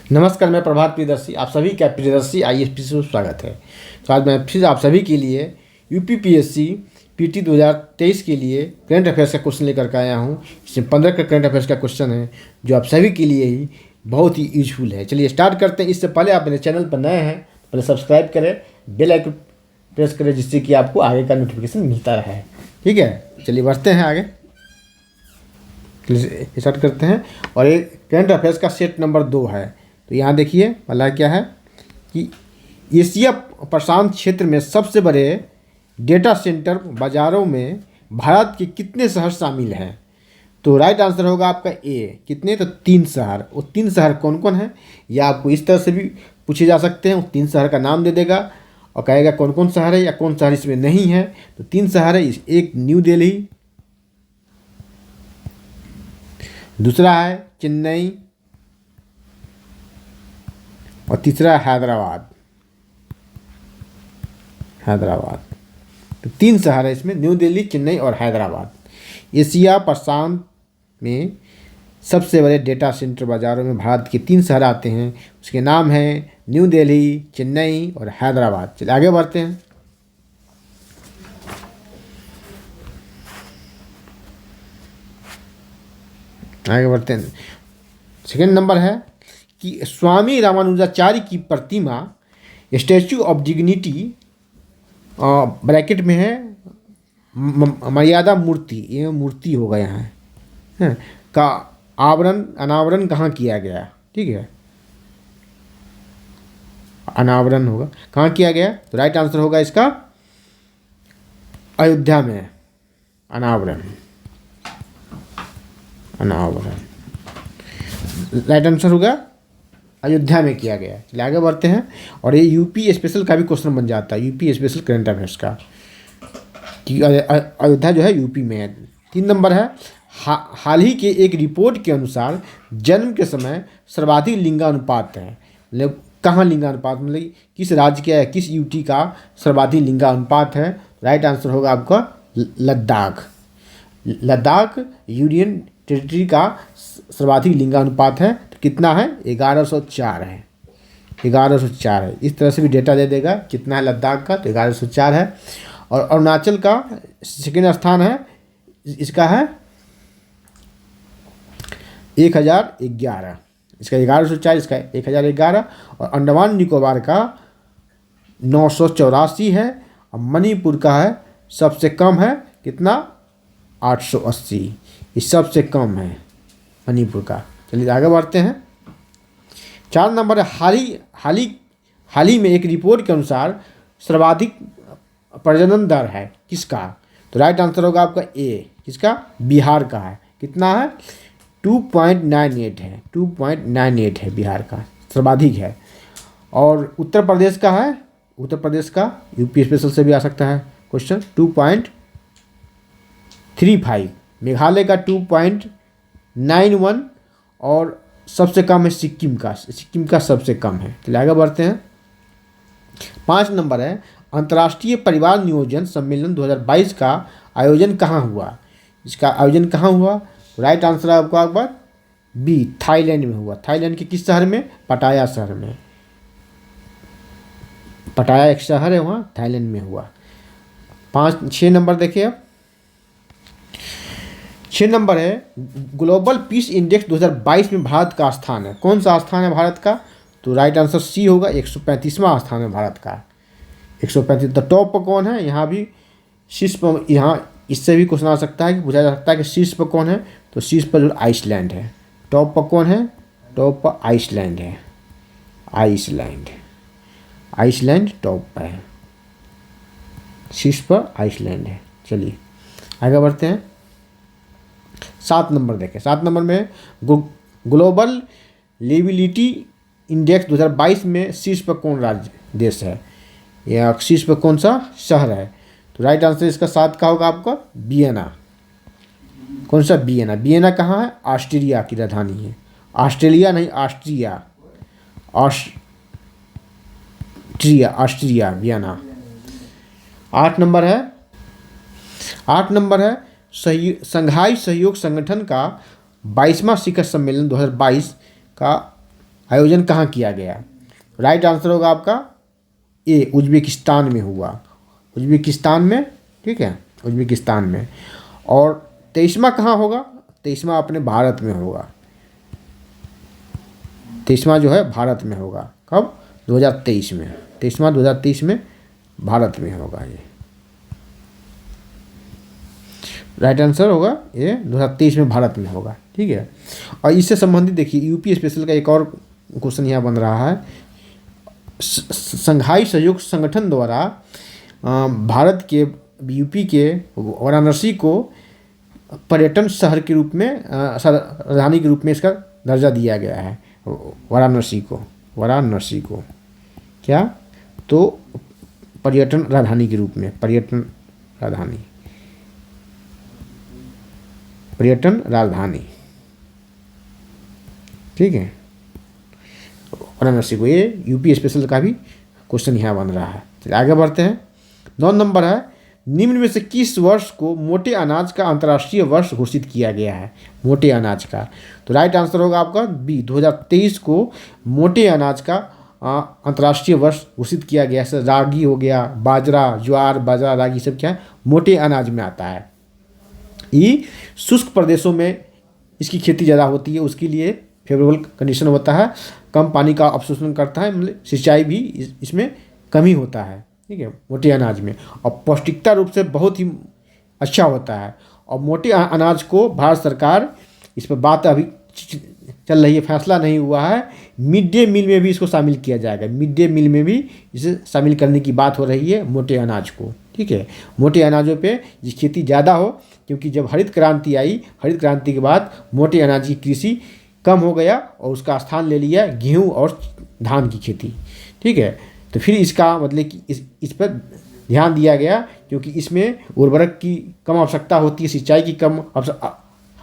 नमस्कार, मैं प्रभात प्रियदर्शी, आप सभी का प्रियदर्शी IAS से स्वागत है। तो आज मैं फिर आप सभी के लिए UPPSC PT 2023 के लिए करंट अफेयर्स का क्वेश्चन लेकर के आया हूँ। इसमें 15 का करंट अफेयर्स का क्वेश्चन है जो आप सभी के लिए ही बहुत ही यूजफुल है। चलिए स्टार्ट करते हैं। इससे पहले आप मेरे चैनल पर नए हैं, पहले सब्सक्राइब करें, बेल आइकन प्रेस करें, जिससे कि आपको आगे का नोटिफिकेशन मिलता रहे। ठीक है, चलिए बढ़ते हैं आगे, स्टार्ट करते हैं। और ये करंट अफेयर्स का सेट नंबर 2 है। तो यहाँ देखिए पहला क्या है कि एशिया प्रशांत क्षेत्र में सबसे बड़े डेटा सेंटर बाज़ारों में भारत के कितने शहर शामिल हैं? तो राइट आंसर होगा आपका ए। कितने? तो 3 शहर। वो 3 शहर कौन कौन है, या आपको इस तरह से भी पूछे जा सकते हैं। वो 3 शहर का नाम दे देगा और कहेगा कौन कौन शहर है या कौन शहर इसमें नहीं है। तो 3 शहर है। एक न्यू दिल्ली, दूसरा है चेन्नई और तीसरा हैदराबाद। तो 3 शहर है इसमें, न्यू दिल्ली, चेन्नई और हैदराबाद। एशिया प्रशांत में सबसे बड़े डेटा सेंटर बाज़ारों में भारत के 3 शहर आते हैं। उसके नाम हैं न्यू दिल्ली, चेन्नई और हैदराबाद। चलिए आगे बढ़ते हैं। सेकेंड नंबर है कि स्वामी रामानुजाचार्य की प्रतिमा, स्टैचू ऑफ डिग्निटी ब्रैकेट में है मर्यादा मूर्ति, ये मूर्ति होगा यहाँ है का अनावरण कहाँ किया गया? ठीक है, अनावरण होगा कहाँ किया गया? तो राइट आंसर होगा इसका अयोध्या में। अनावरण राइट आंसर होगा अयोध्या में किया गया। चलिए आगे बढ़ते हैं। और ये यूपी स्पेशल का भी क्वेश्चन बन जाता है, यूपी स्पेशल करंट अफेयर्स का, कि अयोध्या जो है यूपी में है। 3 नंबर है हाल ही के एक रिपोर्ट के अनुसार जन्म के समय सर्वाधिक लिंगानुपात है। मतलब कहाँ लिंगानुपात, मतलब किस राज्य का है, किस यूटी का सर्वाधिक लिंगानुपात है? राइट आंसर होगा आपका लद्दाख यूनियन टेरिटरी का सर्वाधिक लिंगानुपात है। तो कितना है? 1104 है। 1104 है। इस तरह से भी डेटा दे देगा कितना है लद्दाख का, तो 1104 है। और अरुणाचल का सेकेंड स्थान है, इसका है 1011। इसका 1104, इसका 1011। और अंडमान निकोबार का 984 है। और मणिपुर का है सबसे कम है, कितना? 880। ये सबसे कम है मणिपुर का। चलिए आगे बढ़ते हैं। 4 नंबर है हाल ही में एक रिपोर्ट के अनुसार सर्वाधिक प्रजनन दर है किसका? तो राइट आंसर होगा आपका ए। किसका? बिहार का है। कितना है? 2.98 है। 2.98 है बिहार का, सर्वाधिक है। और उत्तर प्रदेश का है, उत्तर प्रदेश का यूपी स्पेशल से भी आ सकता है क्वेश्चन, 2.35। मेघालय का 2.91। और सबसे कम है सिक्किम का सबसे कम है। चलिए आगे बढ़ते हैं। 5 नंबर है अंतर्राष्ट्रीय परिवार नियोजन सम्मेलन 2022 का आयोजन कहाँ हुआ? इसका आयोजन कहाँ हुआ? राइट आंसर है आपको आपका बी, थाईलैंड में हुआ। थाईलैंड के किस शहर में? पटाया शहर में। पटाया एक शहर है वहाँ, थाईलैंड में हुआ। 6 नंबर देखिए अब। 6 नंबर है ग्लोबल पीस इंडेक्स 2022 में भारत का स्थान है। कौन सा स्थान है भारत का? तो राइट आंसर सी होगा, 135वां स्थान है भारत का। 135। तो टॉप पर कौन है? यहाँ भी शीर्ष पर, यहाँ इससे भी क्वेश्चन आ सकता है कि पूछा जा सकता है कि शीर्ष पर कौन है? तो शीर्ष पर जो आइसलैंड है। टॉप पर कौन है? टॉप पर आइसलैंड है। आइसलैंड टॉप पर है, शीर्ष पर आइसलैंड है। चलिए आगे बढ़ते हैं। 7 नंबर देखें। 7 नंबर में ग्लोबल लिविलिटी इंडेक्स 2022 में शीर्ष पर कौन राज्य देश है, या शीर्ष पर कौन सा शहर है? तो राइट आंसर इसका 7 का होगा आपका वियना। कौन सा? वियना। वियना कहाँ है? ऑस्ट्रिया की राजधानी है। ऑस्ट्रेलिया नहीं, ऑस्ट्रिया। Austria Vienna. 8 नंबर है संघाई सहयोग संगठन का 22वां शिखर सम्मेलन 2022 का आयोजन कहाँ किया गया? राइट आंसर होगा आपका ए, उज्बेकिस्तान में हुआ। उज्बेकिस्तान में, ठीक है, उज्बेकिस्तान में। और 23वां कहाँ होगा? 23वां अपने भारत में होगा। 23वां जो है भारत में होगा। कब? 2023 में। 23वां 2023 में भारत में होगा ये। राइट आंसर होगा ये 2023 में भारत में होगा, ठीक है। और इससे संबंधित देखिए यूपी स्पेशल का एक और क्वेश्चन यहाँ बन रहा है। संघाई सहयोग संगठन द्वारा भारत के यूपी के वाराणसी को पर्यटन शहर के रूप में, राजधानी के रूप में इसका दर्जा दिया गया है। वाराणसी को क्या? तो पर्यटन राजधानी के रूप में, पर्यटन राजधानी, ठीक है। वाराणसी को, ये यूपी स्पेशल का भी क्वेश्चन यहाँ बन रहा है। चलिए आगे बढ़ते हैं। 9 नंबर है, निम्न में से किस वर्ष को मोटे अनाज का अंतर्राष्ट्रीय वर्ष घोषित किया गया है? मोटे अनाज का, तो राइट आंसर होगा आपका बी, 2023 को मोटे अनाज का अंतर्राष्ट्रीय वर्ष घोषित किया गया है। रागी हो गया, बाजरा, ज्वार, बाजरा, रागी सब क्या है? मोटे अनाज में आता है। ये शुष्क प्रदेशों में इसकी खेती ज़्यादा होती है, उसके लिए फेवरेबल कंडीशन होता है, कम पानी का अवशोषण करता है, मतलब सिंचाई भी इसमें कमी होता है, ठीक है, मोटे अनाज में। और पौष्टिकता रूप से बहुत ही अच्छा होता है। और मोटे अनाज को भारत सरकार, इस पर बात अभी चल रही है, फैसला नहीं हुआ है, मिड डे मील में भी इसको शामिल किया जाएगा। मिड डे मील में भी इसे शामिल करने की बात हो रही है, मोटे अनाज को, ठीक है। मोटे अनाजों पे खेती ज़्यादा हो, क्योंकि जब हरित क्रांति आई, हरित क्रांति के बाद मोटे अनाज की कृषि कम हो गया और उसका स्थान ले लिया गेहूँ और धान की खेती, ठीक है। तो फिर इसका मतलब कि इस पर ध्यान दिया गया, क्योंकि इसमें उर्वरक की कम आवश्यकता होती है, सिंचाई की कम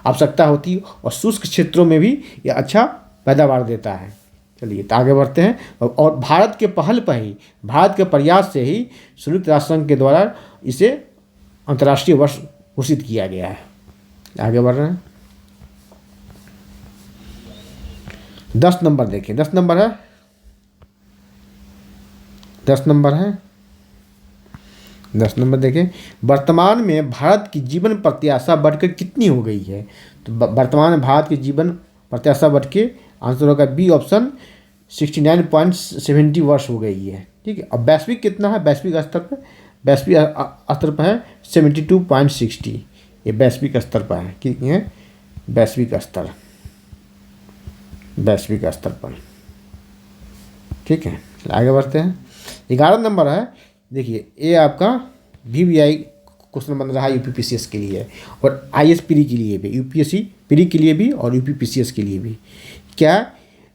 आवश्यकता होती है, और शुष्क क्षेत्रों में भी ये अच्छा पैदावार देता है। चलिए तो आगे बढ़ते हैं। और भारत के पहल पर ही, भारत के प्रयास से ही संयुक्त राष्ट्र संघ के द्वारा इसे अंतर्राष्ट्रीय वर्ष घोषित किया गया है। आगे बढ़ रहे हैं। 10 नंबर देखिए, 10 नंबर है, 10 नंबर है, 10 नंबर देखें। वर्तमान में भारत की जीवन प्रत्याशा बढ़कर कितनी हो गई है? तो वर्तमान में भारत की जीवन प्रत्याशा बढ़ के आंसर होगा बी ऑप्शन 69.70 वर्ष हो गई है, ठीक है। अब वैश्विक कितना है? वैश्विक स्तर पर, वैश्विक स्तर पर है 72.60, ये वैश्विक स्तर पर है, कितनी है? वैश्विक स्तर, वैश्विक स्तर पर, ठीक है। आगे बढ़ते हैं। 11 नंबर है, देखिए ये आपका VVI क्वेश्चन बन रहा है UPPCS के लिए और IS प्री के लिए भी, UPSC प्री के लिए भी और UPPCS के लिए भी। क्या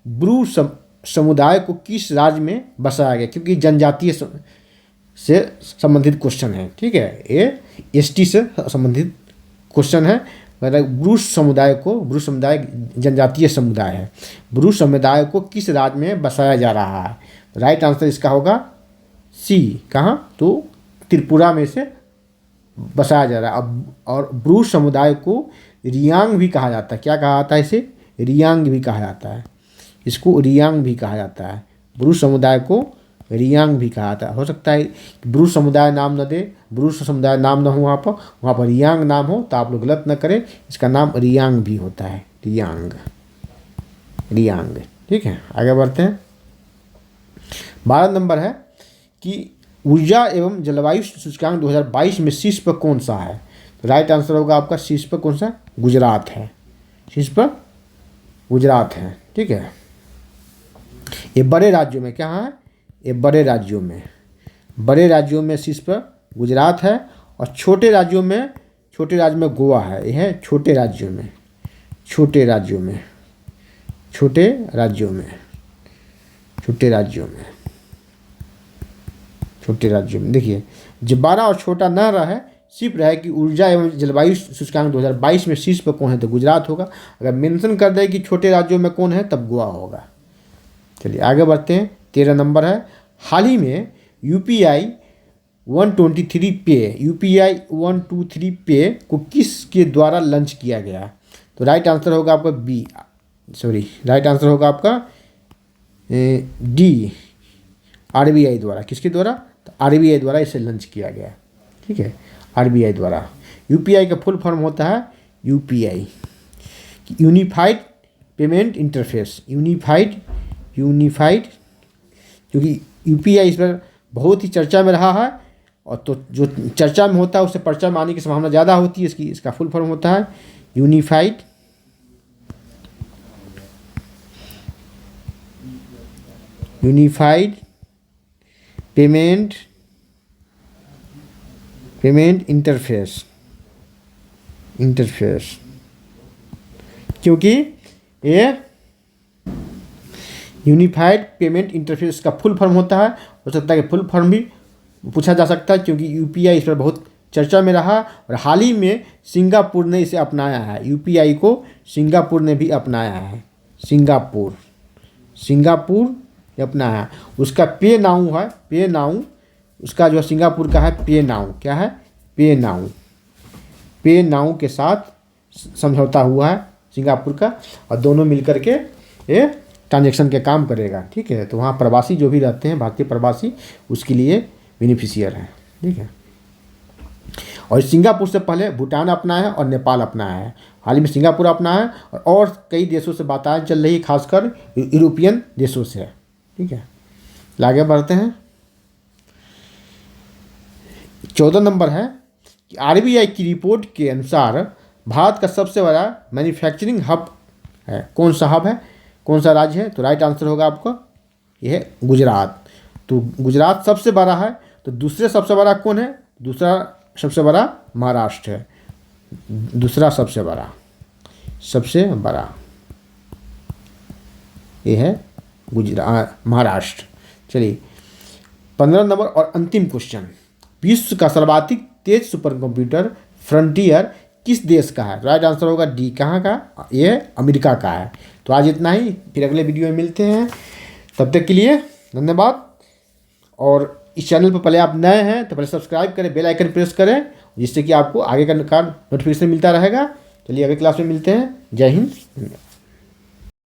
ब्रू समुदाय को किस राज्य में बसाया गया? क्योंकि जनजातीय से संबंधित क्वेश्चन है, ठीक है, ये ST से संबंधित क्वेश्चन है। ब्रू समुदाय को, ब्रू समुदाय जनजातीय समुदाय है, ब्रू समुदाय को किस राज्य में बसाया जा रहा है? राइट आंसर इसका होगा सी, कहाँ? तो त्रिपुरा में से बसाया जा रहा है। अब और ब्रू समुदाय को रियांग भी कहा जाता है। क्या कहा जाता है इसे? रियांग भी कहा जाता है, इसको रियांग भी कहा जाता है। ब्रू समुदाय को रियांग भी कहा जाता है। हो सकता है ब्रू समुदाय नाम न दे, ब्रू समुदाय नाम न हो वहाँ पर रियांग नाम हो, तो आप लोग गलत न करें, इसका नाम रियांग भी होता है, रियांग, रियांग, ठीक है। आगे बढ़ते हैं। 12 नंबर है कि ऊर्जा एवं जलवायु सूचकांक 2022 में शीर्ष पर कौन सा है? तो राइट आंसर होगा आपका शीर्ष पर कौन सा? गुजरात है, शीर्ष पर गुजरात है, ठीक है। ये बड़े राज्यों में क्या है? ये बड़े राज्यों में, बड़े राज्यों में शीर्ष पर गुजरात है, और छोटे राज्यों में, छोटे राज्य में गोवा है। यह है छोटे राज्यों में, छोटे राज्यों में, छोटे राज्यों में, छोटे राज्यों में, छोटे राज्यों में। देखिए जब बड़ा और छोटा न रहे, सिर्फ रहे कि ऊर्जा एवं जलवायु सूचकांक 2022 में शीर्ष पर कौन है, तो गुजरात होगा। अगर मेंशन कर दे कि छोटे राज्यों में कौन है, तब गोवा होगा। चलिए आगे बढ़ते हैं। 13 नंबर है, हाल ही में UPI 123 पे, UPI 123 पे को किसके द्वारा लॉन्च किया गया? तो राइट आंसर होगा आपका बी, सॉरी, राइट आंसर होगा आपका डी आरबीआई द्वारा। किसके द्वारा? तो आरबीआई द्वारा इसे लॉन्च किया गया। ठीक है, आरबीआई द्वारा। यूपीआई का फुल फॉर्म होता है UPI, unified payment interface. Unified, क्योंकि यूपीआई इस पर बहुत ही चर्चा में रहा है, और तो जो चर्चा में होता है उससे पर्चा में आने की संभावना ज़्यादा होती है। इसका फुल फॉर्म होता है यूनिफाइड पेमेंट इंटरफेस। क्योंकि ये यूनिफाइड पेमेंट इंटरफेस का फुल फॉर्म होता है। हो सकता है कि फुल फॉर्म भी पूछा जा सकता है, क्योंकि यूपीआई इस पर बहुत चर्चा में रहा, और हाल ही में सिंगापुर ने इसे अपनाया है। यूपीआई को सिंगापुर ने भी अपनाया है। सिंगापुर ने अपनाया है। उसका पे नाउ उसका जो सिंगापुर का है पे नाउ। क्या है? पे नाउ के साथ समझौता हुआ है सिंगापुर का, और दोनों मिलकर के ये ट्रांजैक्शन के काम करेगा। ठीक है, तो वहाँ प्रवासी जो भी रहते हैं, भारतीय प्रवासी, उसके लिए बेनिफिशियर हैं। ठीक है, और सिंगापुर से पहले भूटान अपनाया है और नेपाल अपनाया है। हाल ही में सिंगापुर अपनाया है, और कई देशों से बातें चल रही, खासकर यूरोपियन देशों से। ठीक है, आगे बढ़ते हैं। 14 नंबर है कि आरबीआई की रिपोर्ट के अनुसार भारत का सबसे बड़ा मैन्युफैक्चरिंग हब है। कौन सा हब है? कौन सा राज्य है? तो राइट आंसर होगा आपको यह है गुजरात। तो गुजरात सबसे बड़ा है। तो दूसरे सबसे बड़ा कौन है? दूसरा सबसे बड़ा महाराष्ट्र है। दूसरा सबसे बड़ा ये है महाराष्ट्र। चलिए 15 नंबर और अंतिम क्वेश्चन। विश्व का सर्वाधिक तेज सुपर कंप्यूटर फ्रंटियर किस देश का है? राइट आंसर होगा डी। कहाँ का? ये अमेरिका का है। तो आज इतना ही, फिर अगले वीडियो में मिलते हैं। तब तक के लिए धन्यवाद। और इस चैनल पर पहले आप नए हैं तो पहले सब्सक्राइब करें, बेल आइकन प्रेस करें, जिससे कि आपको आगे का नोटिफिकेशन मिलता रहेगा। चलिए अगले क्लास में मिलते हैं। जय हिंद।